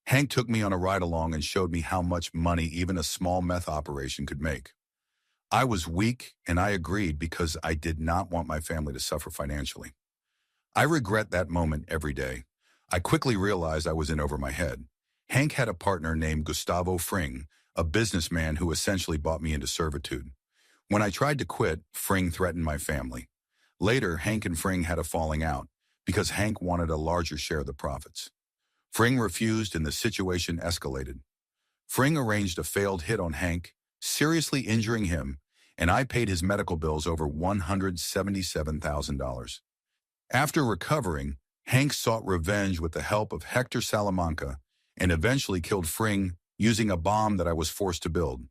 Hank took me on a ride along and showed me how much money even a small meth operation could make. I was weak, and I agreed because I did not want my family to suffer financially. I regret that moment every day. I quickly realized I was in over my head. Hank had a partner named Gustavo Fring, a businessman who essentially bought me into servitude. When I tried to quit, Fring threatened my family. Later, Hank and Fring had a falling out because Hank wanted a larger share of the profits. Fring refused and the situation escalated. Fring arranged a failed hit on Hank, seriously injuring him, and I paid his medical bills over $177,000. After recovering, Hank sought revenge with the help of Hector Salamanca and eventually killed Fring using a bomb that I was forced to build.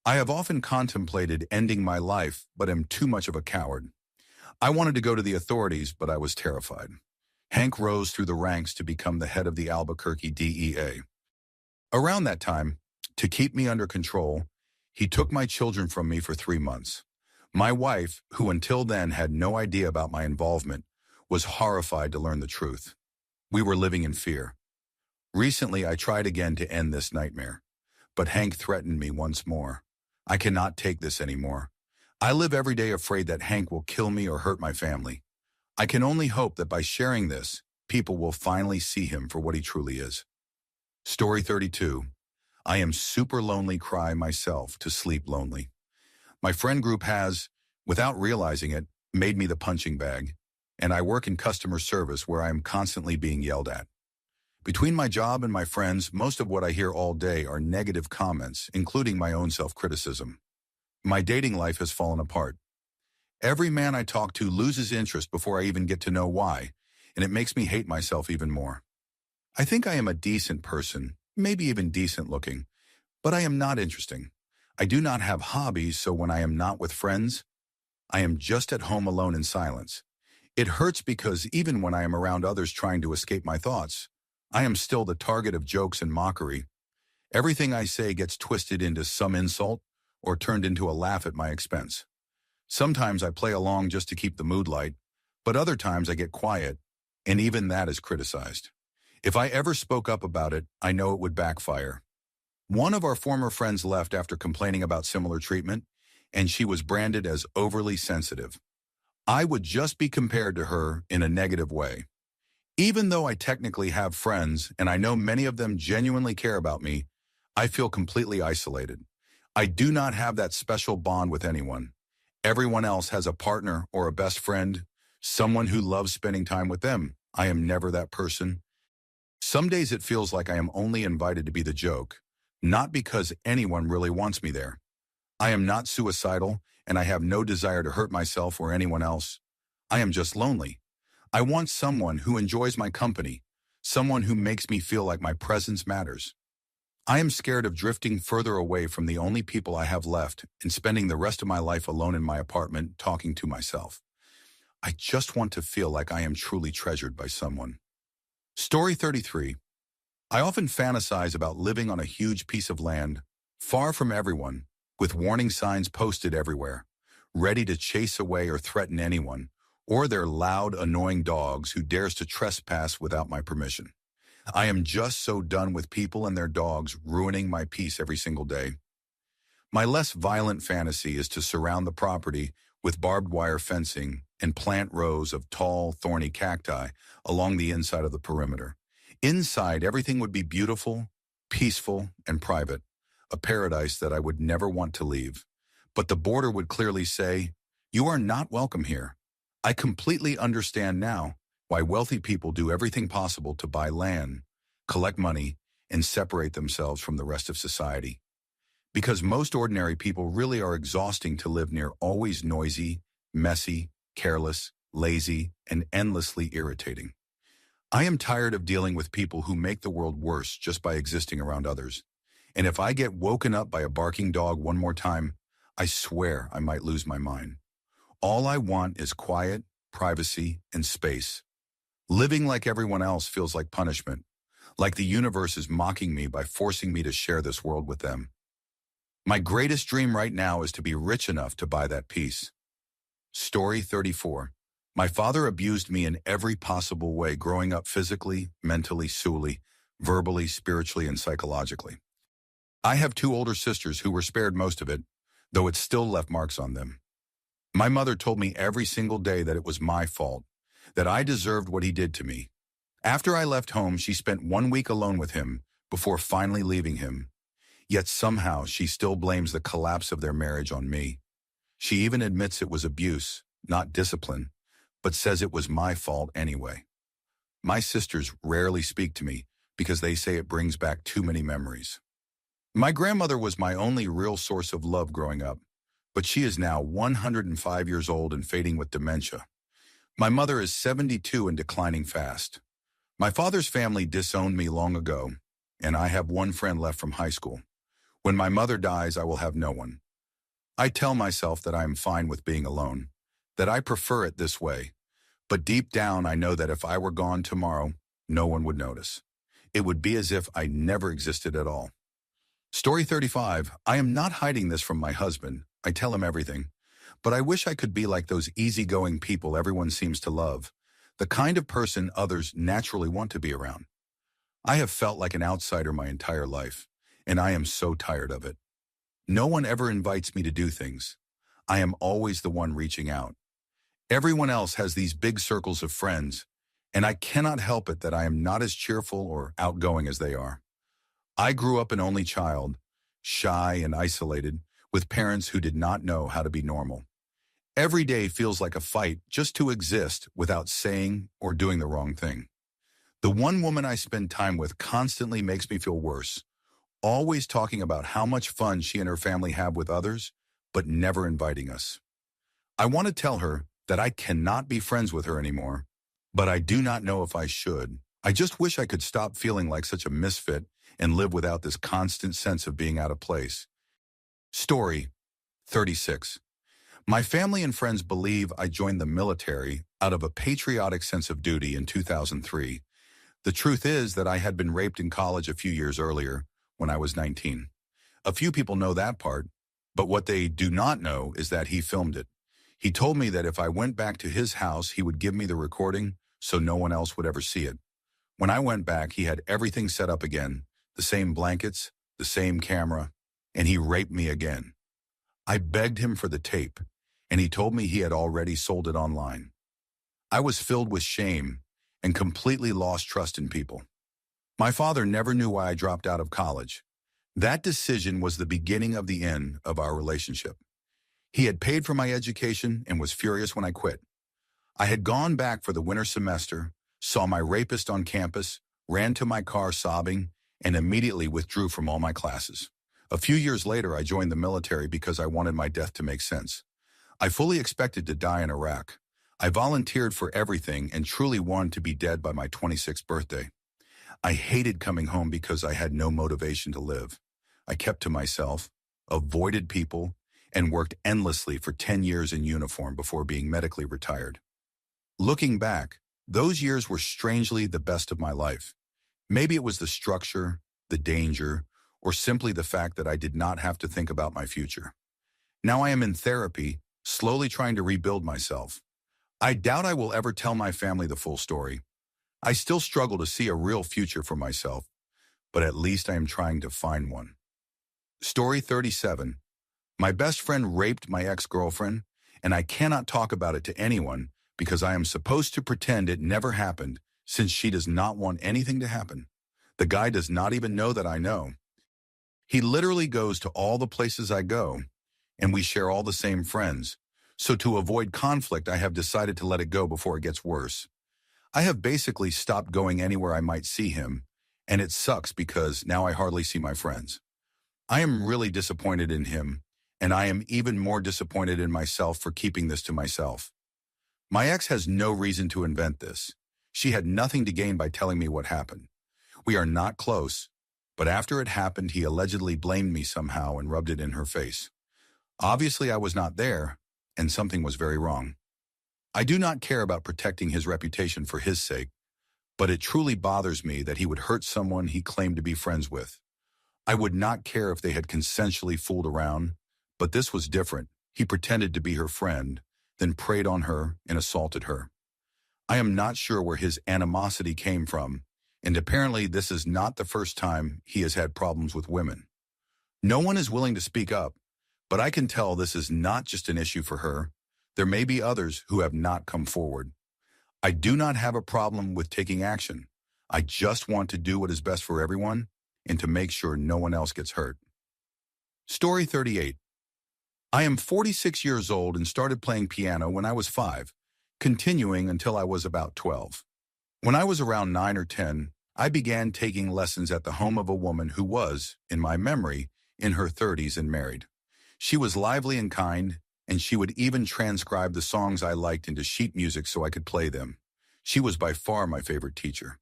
I have often contemplated ending my life, but am too much of a coward. I wanted to go to the authorities, but I was terrified. Hank rose through the ranks to become the head of the Albuquerque DEA. Around that time, to keep me under control, he took my children from me for 3 months. My wife, who until then had no idea about my involvement, was horrified to learn the truth. We were living in fear. Recently, I tried again to end this nightmare, but Hank threatened me once more. I cannot take this anymore. I live every day afraid that Hank will kill me or hurt my family. I can only hope that by sharing this, people will finally see him for what he truly is. Story 32. I am super lonely, cry myself to sleep lonely. My friend group has, without realizing it, made me the punching bag, and I work in customer service where I am constantly being yelled at. Between my job and my friends, most of what I hear all day are negative comments, including my own self-criticism. My dating life has fallen apart. Every man I talk to loses interest before I even get to know why, and it makes me hate myself even more. I think I am a decent person, maybe even decent looking, but I am not interesting. I do not have hobbies, so when I am not with friends, I am just at home alone in silence. It hurts because even when I am around others trying to escape my thoughts, I am still the target of jokes and mockery. Everything I say gets twisted into some insult or turned into a laugh at my expense. Sometimes I play along just to keep the mood light, but other times I get quiet, and even that is criticized. If I ever spoke up about it, I know it would backfire. One of our former friends left after complaining about similar treatment, and she was branded as overly sensitive. I would just be compared to her in a negative way. Even though I technically have friends, and I know many of them genuinely care about me, I feel completely isolated. I do not have that special bond with anyone. Everyone else has a partner or a best friend, someone who loves spending time with them. I am never that person. Some days it feels like I am only invited to be the joke, not because anyone really wants me there. I am not suicidal, and I have no desire to hurt myself or anyone else. I am just lonely. I want someone who enjoys my company, someone who makes me feel like my presence matters. I am scared of drifting further away from the only people I have left and spending the rest of my life alone in my apartment talking to myself. I just want to feel like I am truly treasured by someone. Story 33. I often fantasize about living on a huge piece of land, far from everyone, with warning signs posted everywhere, ready to chase away or threaten anyone, or their loud, annoying dogs who dares to trespass without my permission. I am just so done with people and their dogs ruining my peace every single day. My less violent fantasy is to surround the property with barbed wire fencing and plant rows of tall, thorny cacti along the inside of the perimeter. Inside, everything would be beautiful, peaceful, and private, a paradise that I would never want to leave. But the border would clearly say, "You are not welcome here." I completely understand now why wealthy people do everything possible to buy land, collect money, and separate themselves from the rest of society. Because most ordinary people really are exhausting to live near, always noisy, messy, careless, lazy, and endlessly irritating. I am tired of dealing with people who make the world worse just by existing around others. And if I get woken up by a barking dog one more time, I swear I might lose my mind. All I want is quiet, privacy, and space. Living like everyone else feels like punishment, like the universe is mocking me by forcing me to share this world with them. My greatest dream right now is to be rich enough to buy that peace. Story 34. My father abused me in every possible way growing up physically, mentally, sexually, verbally, spiritually, and psychologically. I have two older sisters who were spared most of it, though it still left marks on them. My mother told me every single day that it was my fault, that I deserved what he did to me. After I left home, she spent 1 week alone with him before finally leaving him. Yet somehow she still blames the collapse of their marriage on me. She even admits it was abuse, not discipline, but says it was my fault anyway. My sisters rarely speak to me because they say it brings back too many memories. My grandmother was my only real source of love growing up, but she is now 105 years old and fading with dementia. My mother is 72 and declining fast. My father's family disowned me long ago, and I have one friend left from high school. When my mother dies, I will have no one. I tell myself that I am fine with being alone, that I prefer it this way, but deep down I know that if I were gone tomorrow, no one would notice. It would be as if I never existed at all. Story 35. I am not hiding this from my husband. I tell him everything. But I wish I could be like those easygoing people everyone seems to love, the kind of person others naturally want to be around. I have felt like an outsider my entire life, and I am so tired of it. No one ever invites me to do things. I am always the one reaching out. Everyone else has these big circles of friends, and I cannot help it that I am not as cheerful or outgoing as they are. I grew up an only child, shy and isolated, with parents who did not know how to be normal. Every day feels like a fight just to exist without saying or doing the wrong thing. The one woman I spend time with constantly makes me feel worse, always talking about how much fun she and her family have with others, but never inviting us. I want to tell her that I cannot be friends with her anymore, but I do not know if I should. I just wish I could stop feeling like such a misfit and live without this constant sense of being out of place. Story 36. My family and friends believe I joined the military out of a patriotic sense of duty in 2003. The truth is that I had been raped in college a few years earlier, when I was 19. A few people know that part, but what they do not know is that he filmed it. He told me that if I went back to his house, he would give me the recording so no one else would ever see it. When I went back, he had everything set up again, the same blankets, the same camera, and he raped me again. I begged him for the tape, and he told me he had already sold it online. I was filled with shame and completely lost trust in people. My father never knew why I dropped out of college. That decision was the beginning of the end of our relationship. He had paid for my education and was furious when I quit. I had gone back for the winter semester, saw my rapist on campus, ran to my car sobbing, and immediately withdrew from all my classes. A few years later, I joined the military because I wanted my death to make sense. I fully expected to die in Iraq. I volunteered for everything and truly wanted to be dead by my 26th birthday. I hated coming home because I had no motivation to live. I kept to myself, avoided people, and worked endlessly for 10 years in uniform before being medically retired. Looking back, those years were strangely the best of my life. Maybe it was the structure, the danger, or simply the fact that I did not have to think about my future. Now I am in therapy, slowly trying to rebuild myself. I doubt I will ever tell my family the full story. I still struggle to see a real future for myself, but at least I am trying to find one. Story 37. My best friend raped my ex-girlfriend, and I cannot talk about it to anyone because I am supposed to pretend it never happened since she does not want anything to happen. The guy does not even know that I know. He literally goes to all the places I go, and we share all the same friends. So to avoid conflict, I have decided to let it go before it gets worse. I have basically stopped going anywhere I might see him, and it sucks because now I hardly see my friends. I am really disappointed in him, and I am even more disappointed in myself for keeping this to myself. My ex has no reason to invent this. She had nothing to gain by telling me what happened. We are not close, but after it happened, he allegedly blamed me somehow and rubbed it in her face. Obviously, I was not there, and something was very wrong. I do not care about protecting his reputation for his sake, but it truly bothers me that he would hurt someone he claimed to be friends with. I would not care if they had consensually fooled around, but this was different. He pretended to be her friend, then preyed on her and assaulted her. I am not sure where his animosity came from, and apparently this is not the first time he has had problems with women. No one is willing to speak up, but I can tell this is not just an issue for her. There may be others who have not come forward. I do not have a problem with taking action. I just want to do what is best for everyone and to make sure no one else gets hurt. Story 38. I am 46 years old and started playing piano when I was 5, continuing until I was about 12. When I was around 9 or 10, I began taking lessons at the home of a woman who was, in my memory, in her 30s and married. She was lively and kind, and she would even transcribe the songs I liked into sheet music so I could play them. She was by far my favorite teacher.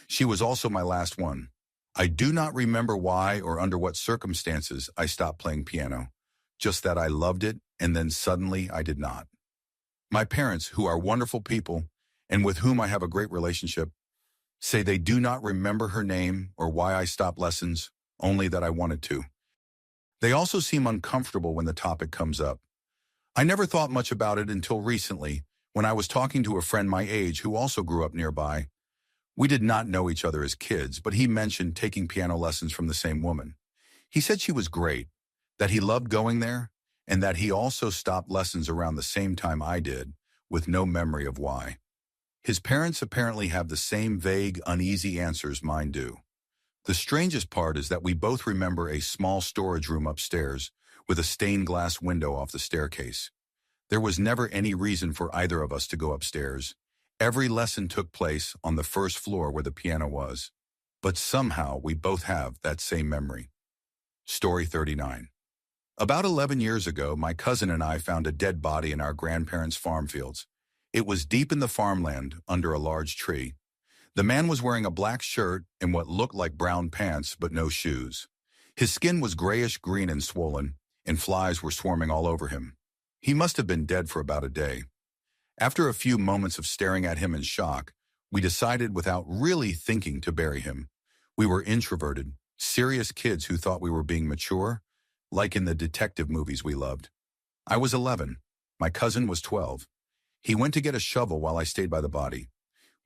She was also my last one. I do not remember why or under what circumstances I stopped playing piano, just that I loved it and then suddenly I did not. My parents, who are wonderful people and with whom I have a great relationship, say they do not remember her name or why I stopped lessons, only that I wanted to. They also seem uncomfortable when the topic comes up. I never thought much about it until recently, when I was talking to a friend my age who also grew up nearby. We did not know each other as kids, but he mentioned taking piano lessons from the same woman. He said she was great, that he loved going there, and that he also stopped lessons around the same time I did, with no memory of why. His parents apparently have the same vague, uneasy answers mine do. The strangest part is that we both remember a small storage room upstairs with a stained glass window off the staircase. There was never any reason for either of us to go upstairs. Every lesson took place on the first floor where the piano was. But somehow we both have that same memory. Story 39. About 11 years ago, my cousin and I found a dead body in our grandparents' farm fields. It was deep in the farmland under a large tree. The man was wearing a black shirt and what looked like brown pants but no shoes. His skin was grayish-green and swollen, and flies were swarming all over him. He must have been dead for about a day. After a few moments of staring at him in shock, we decided without really thinking to bury him. We were introverted, serious kids who thought we were being mature, like in the detective movies we loved. I was 11. My cousin was 12. He went to get a shovel while I stayed by the body.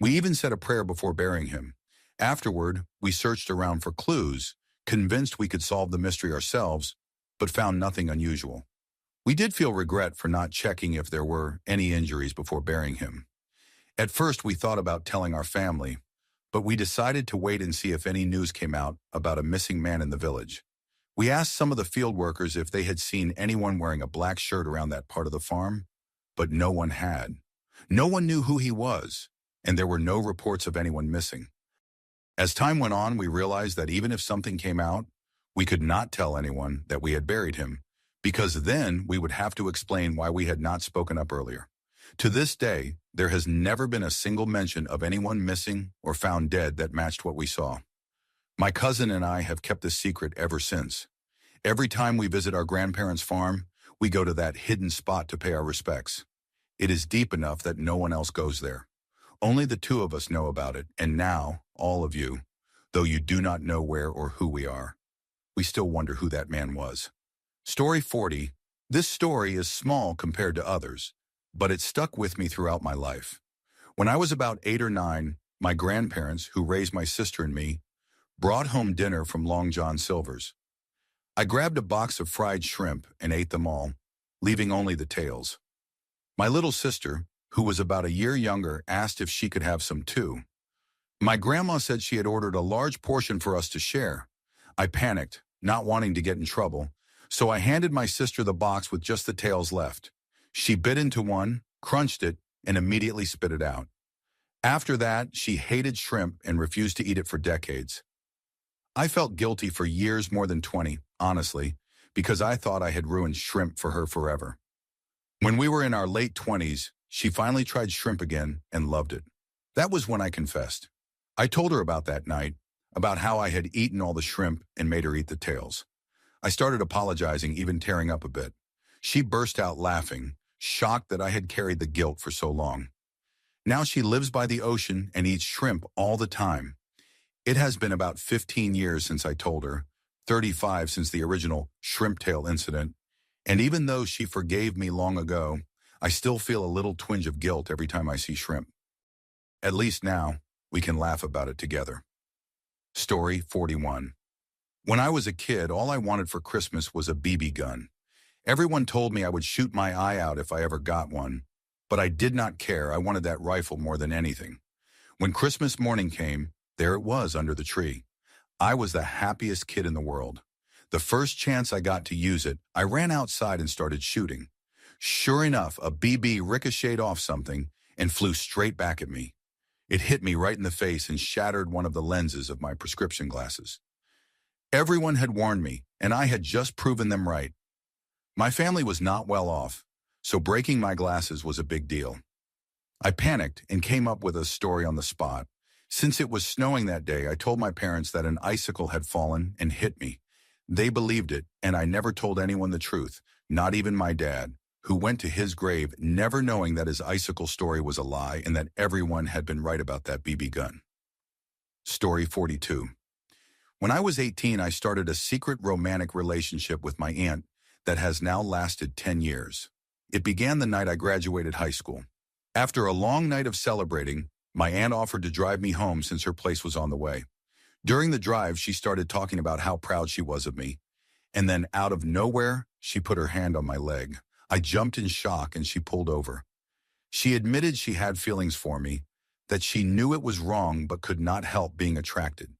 We even said a prayer before burying him. Afterward, we searched around for clues, convinced we could solve the mystery ourselves, but found nothing unusual. We did feel regret for not checking if there were any injuries before burying him. At first, we thought about telling our family, but we decided to wait and see if any news came out about a missing man in the village. We asked some of the field workers if they had seen anyone wearing a black shirt around that part of the farm, but no one had. No one knew who he was, and there were no reports of anyone missing. As time went on, we realized that even if something came out, we could not tell anyone that we had buried him, because then we would have to explain why we had not spoken up earlier. To this day, there has never been a single mention of anyone missing or found dead that matched what we saw. My cousin and I have kept this secret ever since. Every time we visit our grandparents' farm, we go to that hidden spot to pay our respects. It is deep enough that no one else goes there. Only the two of us know about it, and now, all of you, though you do not know where or who we are. We still wonder who that man was. Story 40. This story is small compared to others, but it stuck with me throughout my life. When I was about 8 or 9, my grandparents, who raised my sister and me, brought home dinner from Long John Silver's. I grabbed a box of fried shrimp and ate them all, leaving only the tails. My little sister, who was about a year younger, asked if she could have some too. My grandma said she had ordered a large portion for us to share. I panicked, not wanting to get in trouble, so I handed my sister the box with just the tails left. She bit into one, crunched it, and immediately spit it out. After that, she hated shrimp and refused to eat it for decades. I felt guilty for years more than 20, honestly, because I thought I had ruined shrimp for her forever. When we were in our late 20s, she finally tried shrimp again and loved it. That was when I confessed. I told her about that night, about how I had eaten all the shrimp and made her eat the tails. I started apologizing, even tearing up a bit. She burst out laughing, shocked that I had carried the guilt for so long. Now she lives by the ocean and eats shrimp all the time. It has been about 15 years since I told her, 35 since the original shrimp tail incident, and even though she forgave me long ago, I still feel a little twinge of guilt every time I see shrimp. At least now, we can laugh about it together. Story 41. When I was a kid, all I wanted for Christmas was a BB gun. Everyone told me I would shoot my eye out if I ever got one, but I did not care. I wanted that rifle more than anything. When Christmas morning came, there it was under the tree. I was the happiest kid in the world. The first chance I got to use it, I ran outside and started shooting. Sure enough, a BB ricocheted off something and flew straight back at me. It hit me right in the face and shattered one of the lenses of my prescription glasses. Everyone had warned me, and I had just proven them right. My family was not well off, so breaking my glasses was a big deal. I panicked and came up with a story on the spot. Since it was snowing that day, I told my parents that an icicle had fallen and hit me. They believed it, and I never told anyone the truth, not even my dad, who went to his grave never knowing that his icicle story was a lie and that everyone had been right about that BB gun. Story 42. When I was 18, I started a secret romantic relationship with my aunt that has now lasted 10 years. It began the night I graduated high school. After a long night of celebrating, my aunt offered to drive me home since her place was on the way. During the drive, she started talking about how proud she was of me. And then out of nowhere, she put her hand on my leg. I jumped in shock and she pulled over. She admitted she had feelings for me, that she knew it was wrong but could not help being attracted.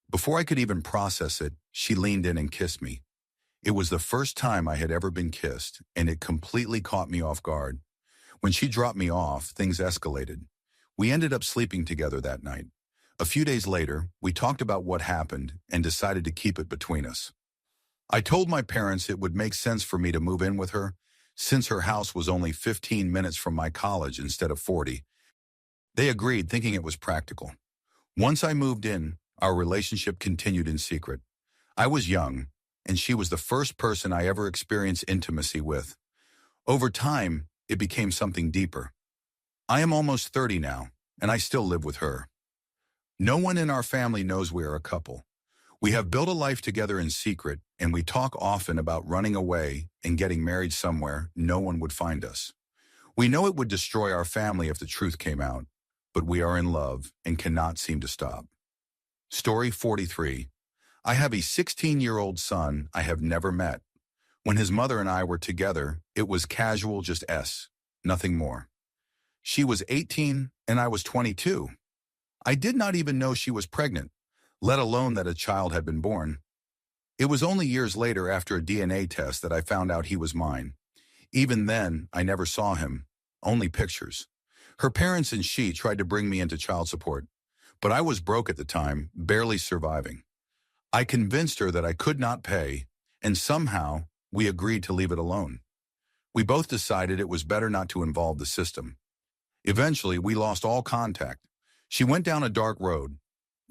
Before I could even process it, she leaned in and kissed me. It was the first time I had ever been kissed, and it completely caught me off guard. When she dropped me off, things escalated. We ended up sleeping together that night. A few days later, we talked about what happened and decided to keep it between us. I told my parents it would make sense for me to move in with her, since her house was only 15 minutes from my college instead of 40. They agreed, thinking it was practical. Once I moved in, our relationship continued in secret. I was young, and she was the first person I ever experienced intimacy with. Over time, it became something deeper. I am almost 30 now, and I still live with her. No one in our family knows we are a couple. We have built a life together in secret, and we talk often about running away and getting married somewhere no one would find us. We know it would destroy our family if the truth came out, but we are in love and cannot seem to stop. Story 43. I have a 16-year-old son I have never met. When his mother and I were together, it was casual, just nothing more. She was 18 and I was 22. I did not even know she was pregnant, let alone that a child had been born. It was only years later, after a DNA test, that I found out he was mine. Even then, I never saw him, only pictures. Her parents and she tried to bring me into child support, but I was broke at the time, barely surviving. I convinced her that I could not pay, and somehow we agreed to leave it alone. We both decided it was better not to involve the system. Eventually, we lost all contact. She went down a dark road.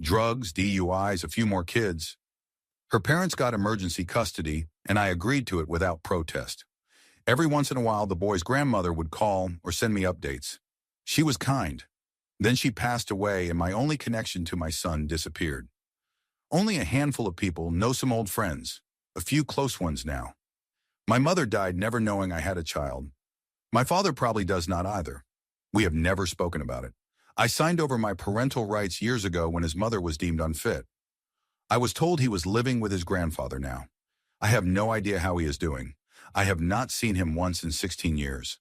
Drugs, DUIs, a few more kids. Her parents got emergency custody, and I agreed to it without protest. Every once in a while, the boy's grandmother would call or send me updates. She was kind. Then she passed away, and my only connection to my son disappeared. Only a handful of people know some old friends, a few close ones now. My mother died never knowing I had a child. My father probably does not either. We have never spoken about it. I signed over my parental rights years ago when his mother was deemed unfit. I was told he was living with his grandfather now. I have no idea how he is doing. I have not seen him once in 16 years.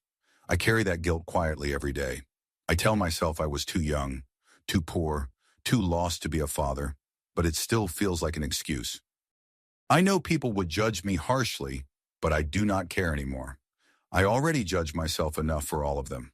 I carry that guilt quietly every day. I tell myself I was too young, too poor, too lost to be a father, but it still feels like an excuse. I know people would judge me harshly, but I do not care anymore. I already judge myself enough for all of them.